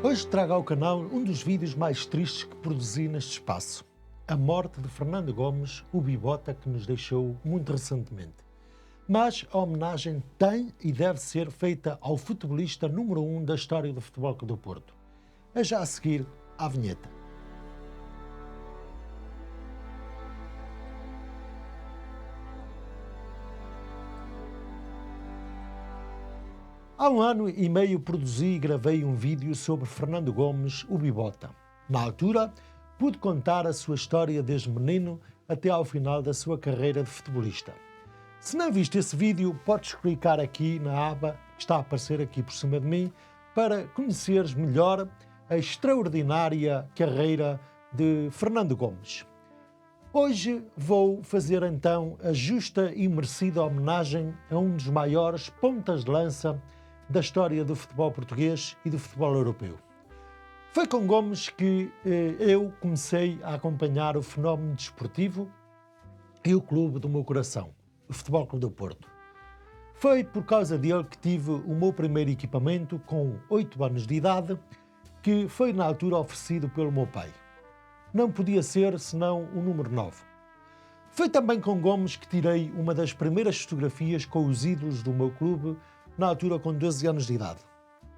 Hoje trago ao canal um dos vídeos mais tristes que produzi neste espaço. A morte de Fernando Gomes, o Bibota, que nos deixou muito recentemente. Mas a homenagem tem e deve ser feita ao futebolista número 1 da história do Futebol Clube do Porto. É já a seguir à vinheta. Há 1 ano e meio produzi e gravei um vídeo sobre Fernando Gomes, o Bibota. Na altura, pude contar a sua história desde menino até ao final da sua carreira de futebolista. Se não viste esse vídeo, podes clicar aqui na aba que está a aparecer aqui por cima de mim para conheceres melhor a extraordinária carreira de Fernando Gomes. Hoje vou fazer então a justa e merecida homenagem a um dos maiores pontas de lança da história do futebol português e do futebol europeu. Foi com Gomes que eu comecei a acompanhar o fenómeno desportivo e o clube do meu coração, o Futebol Clube do Porto. Foi por causa dele que tive o meu primeiro equipamento com 8 anos de idade, que foi na altura oferecido pelo meu pai. Não podia ser senão o número 9. Foi também com Gomes que tirei uma das primeiras fotografias com os ídolos do meu clube, na altura com 12 anos de idade.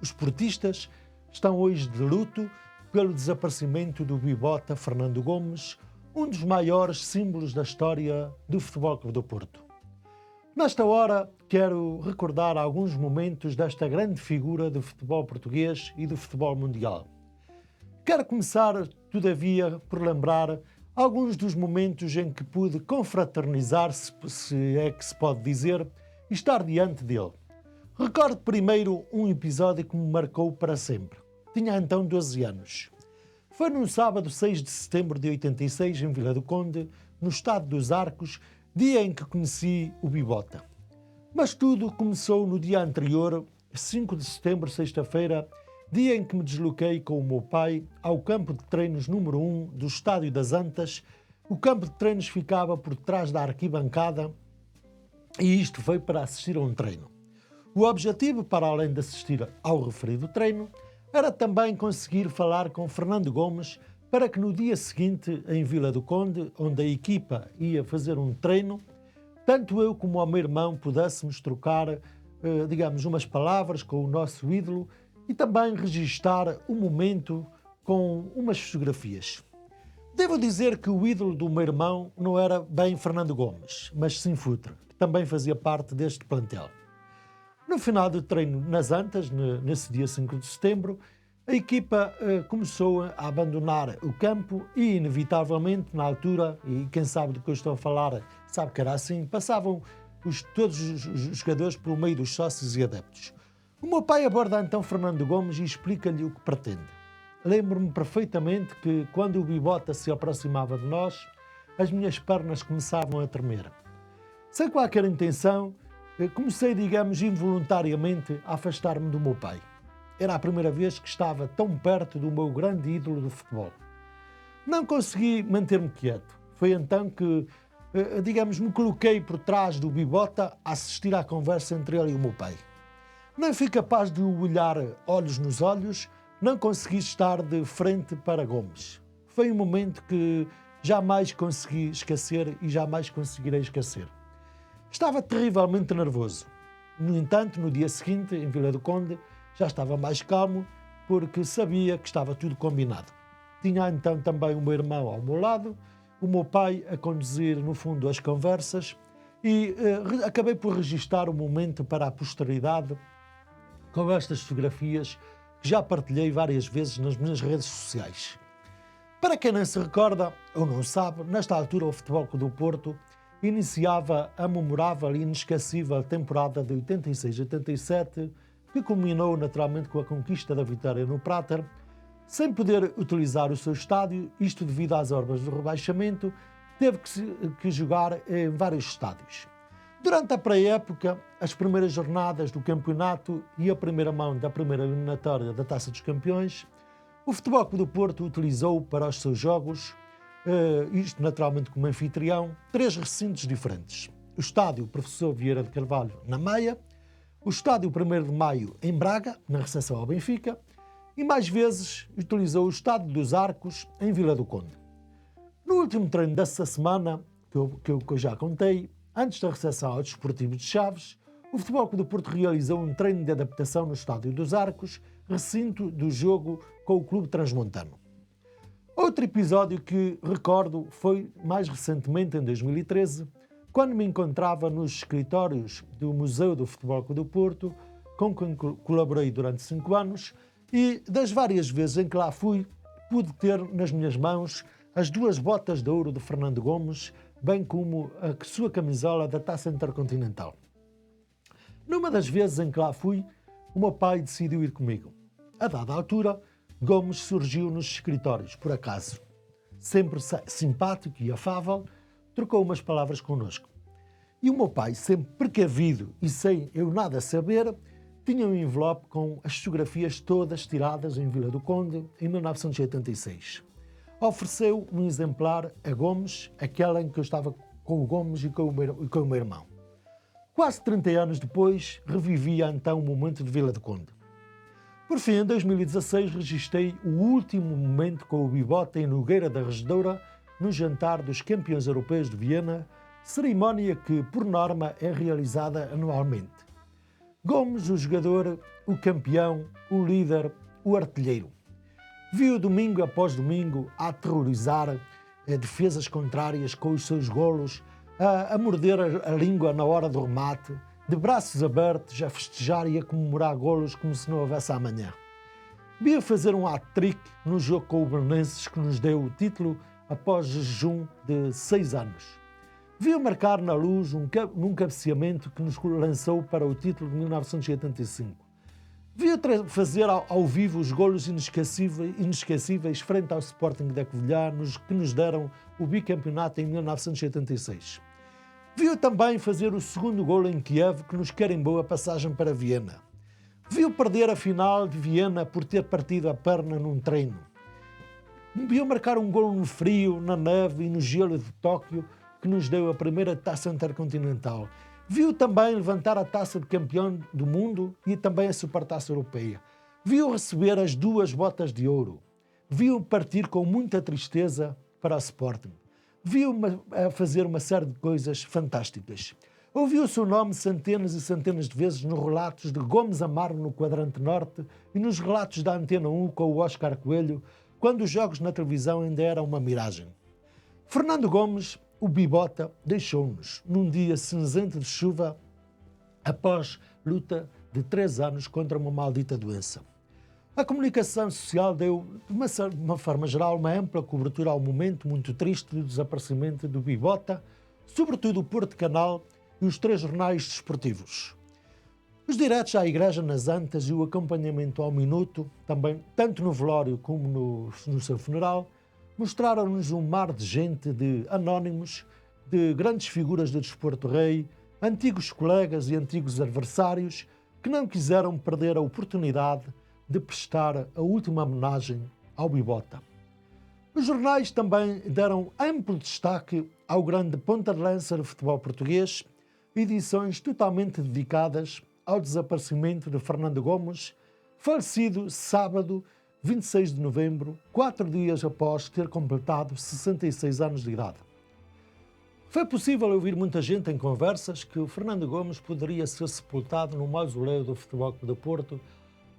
Os portistas estão hoje de luto pelo desaparecimento do Bibota Fernando Gomes, um dos maiores símbolos da história do Futebol Clube do Porto. Nesta hora, quero recordar alguns momentos desta grande figura do futebol português e do futebol mundial. Quero começar, todavia, por lembrar alguns dos momentos em que pude confraternizar, se é que se pode dizer, e estar diante dele. Recordo primeiro um episódio que me marcou para sempre. Tinha então 12 anos. Foi num sábado 6 de setembro de 86, em Vila do Conde, no estado dos Arcos, dia em que conheci o Bibota. Mas tudo começou no dia anterior, 5 de setembro, sexta-feira, dia em que me desloquei com o meu pai ao campo de treinos número 1 do Estádio das Antas. O campo de treinos ficava por trás da arquibancada e isto foi para assistir a um treino. O objetivo, para além de assistir ao referido treino, era também conseguir falar com Fernando Gomes para que no dia seguinte, em Vila do Conde, onde a equipa ia fazer um treino, tanto eu como o meu irmão pudéssemos trocar, umas palavras com o nosso ídolo e também registar o momento com umas fotografias. Devo dizer que o ídolo do meu irmão não era bem Fernando Gomes, mas sim Futre, que também fazia parte deste plantel. No final do treino nas Antas, nesse dia 5 de setembro, a equipa começou a abandonar o campo e, inevitavelmente, na altura, e quem sabe do que eu estou a falar sabe que era assim, passavam todos os jogadores pelo meio dos sócios e adeptos. O meu pai aborda então Fernando Gomes e explica-lhe o que pretende. Lembro-me perfeitamente que, quando o Bibota se aproximava de nós, as minhas pernas começavam a tremer. Sem qualquer intenção, comecei, involuntariamente a afastar-me do meu pai. Era a primeira vez que estava tão perto do meu grande ídolo do futebol. Não consegui manter-me quieto. Foi então que, me coloquei por trás do Bibota a assistir à conversa entre ele e o meu pai. Não fui capaz de o olhar olhos nos olhos, não consegui estar de frente para Gomes. Foi um momento que jamais consegui esquecer e jamais conseguirei esquecer. Estava terrivelmente nervoso. No entanto, no dia seguinte, em Vila do Conde, já estava mais calmo, porque sabia que estava tudo combinado. Tinha então também o meu irmão ao meu lado, o meu pai a conduzir, no fundo, as conversas e acabei por registar o momento para a posteridade com estas fotografias que já partilhei várias vezes nas minhas redes sociais. Para quem não se recorda ou não sabe, nesta altura o Futebol Clube do Porto iniciava a memorável e inesquecível temporada de 86-87, que culminou naturalmente com a conquista da vitória no Prater, sem poder utilizar o seu estádio, isto devido às obras do rebaixamento, teve que jogar em vários estádios. Durante a pré-época, as primeiras jornadas do campeonato e a primeira mão da primeira eliminatória da Taça dos Campeões, o Futebol Clube do Porto utilizou para os seus jogos, isto naturalmente como anfitrião, 3 recintos diferentes. O estádio Professor Vieira de Carvalho, na Maia, o estádio 1º de Maio, em Braga, na recepção ao Benfica, e mais vezes utilizou o Estádio dos Arcos em Vila do Conde. No último treino dessa semana, que eu já contei, antes da recepção ao Desportivo de Chaves, o Futebol Clube do Porto realizou um treino de adaptação no Estádio dos Arcos, recinto do jogo com o Clube Transmontano. Outro episódio que recordo foi mais recentemente, em 2013, quando me encontrava nos escritórios do Museu do Futebol Clube do Porto, com quem colaborei durante 5 anos, e das várias vezes em que lá fui, pude ter nas minhas mãos as 2 botas de ouro de Fernando Gomes, bem como a sua camisola da Taça Intercontinental. Numa das vezes em que lá fui, o meu pai decidiu ir comigo. A dada altura, Gomes surgiu nos escritórios, por acaso. Sempre simpático e afável, trocou umas palavras connosco. E o meu pai, sempre precavido e sem eu nada saber, tinha um envelope com as fotografias todas tiradas em Vila do Conde, em 1986. Ofereceu um exemplar a Gomes, aquela em que eu estava com o Gomes e com o meu irmão. Quase 30 anos depois, revivia então o momento de Vila do Conde. Por fim, em 2016, registrei o último momento com o Bibota em Nogueira da Regedoura, no jantar dos campeões europeus de Viena, cerimónia que, por norma, é realizada anualmente. Gomes, o jogador, o campeão, o líder, o artilheiro. Viu domingo após domingo a aterrorizar defesas contrárias com os seus golos, a morder a língua na hora do remate, de braços abertos, a festejar e a comemorar golos como se não houvesse amanhã. Viu fazer um hat-trick no jogo com o Belenenses que nos deu o título após jejum de 6 anos. Viu marcar na Luz num cabeceamento que nos lançou para o título de 1985. Viu fazer ao vivo os golos inesquecíveis frente ao Sporting da Covilhã, que nos deram o bicampeonato em 1986. Viu também fazer o segundo golo em Kiev, que nos carimbou a passagem para Viena. Viu perder a final de Viena por ter partido a perna num treino. Viu marcar um golo no frio, na neve e no gelo de Tóquio, que nos deu a primeira taça intercontinental. Viu também levantar a taça de campeão do mundo e também a supertaça europeia. Viu receber as 2 botas de ouro. Viu partir com muita tristeza para o Sporting. Viu fazer uma série de coisas fantásticas. Ouviu o seu nome centenas e centenas de vezes nos relatos de Gomes Amaro no Quadrante Norte e nos relatos da Antena 1 com o Óscar Coelho, quando os jogos na televisão ainda eram uma miragem. Fernando Gomes, o Bibota, deixou-nos num dia cinzento de chuva após luta de 3 anos contra uma maldita doença. A comunicação social deu, de uma forma geral, uma ampla cobertura ao momento muito triste do desaparecimento do Bibota, sobretudo o Porto Canal e os 3 jornais desportivos. Os diretos à Igreja nas Antas e o acompanhamento ao minuto, também tanto no velório como no seu funeral, mostraram-nos um mar de gente, de anónimos, de grandes figuras do desporto rei, antigos colegas e antigos adversários que não quiseram perder a oportunidade de prestar a última homenagem ao Bibota. Os jornais também deram amplo destaque ao grande ponta de lança do futebol português, edições totalmente dedicadas ao desaparecimento de Fernando Gomes, falecido sábado, 26 de novembro, 4 dias após ter completado 66 anos de idade. Foi possível ouvir muita gente em conversas que o Fernando Gomes poderia ser sepultado no mausoléu do Futebol Clube do Porto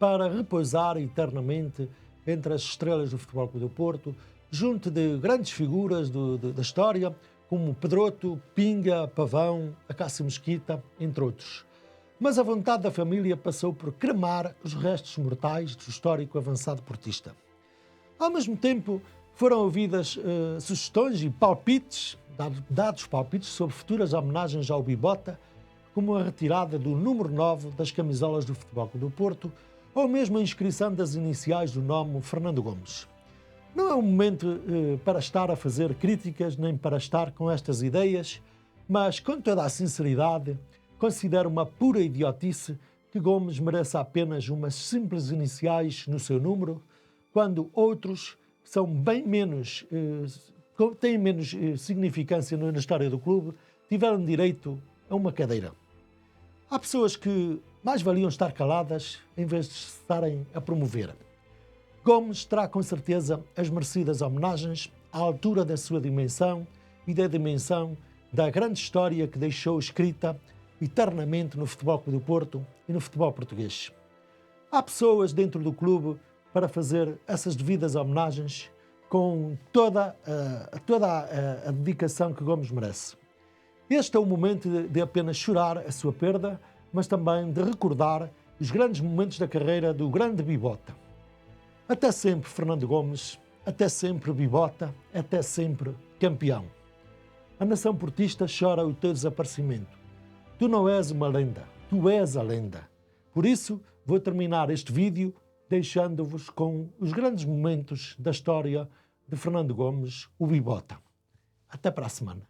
para repousar eternamente entre as estrelas do Futebol Clube do Porto, junto de grandes figuras da história, como Pedroto, Pinga, Pavão, Acácio Mesquita, entre outros. Mas a vontade da família passou por cremar os restos mortais do histórico avançado portista. Ao mesmo tempo, foram ouvidas sugestões e palpites, dados palpites sobre futuras homenagens ao Bibota, como a retirada do número 9 das camisolas do Futebol Clube do Porto, ou mesmo a inscrição das iniciais do nome Fernando Gomes. Não é um momento para estar a fazer críticas, nem para estar com estas ideias, mas, com toda a sinceridade, considero uma pura idiotice que Gomes mereça apenas umas simples iniciais no seu número, quando outros são bem menos, têm menos significância na história do clube, tiveram direito a uma cadeira. Há pessoas que mais valiam estar caladas em vez de estarem a promover. Gomes terá com certeza as merecidas homenagens à altura da sua dimensão e da dimensão da grande história que deixou escrita eternamente no Futebol Clube do Porto e no futebol português. Há pessoas dentro do clube para fazer essas devidas homenagens com toda a dedicação que Gomes merece. Este é o momento de apenas chorar a sua perda, mas também de recordar os grandes momentos da carreira do grande Bibota. Até sempre, Fernando Gomes, até sempre, Bibota, até sempre, campeão. A nação portista chora o teu desaparecimento. Tu não és uma lenda, tu és a lenda. Por isso, vou terminar este vídeo deixando-vos com os grandes momentos da história de Fernando Gomes, o Bibota. Até para a semana.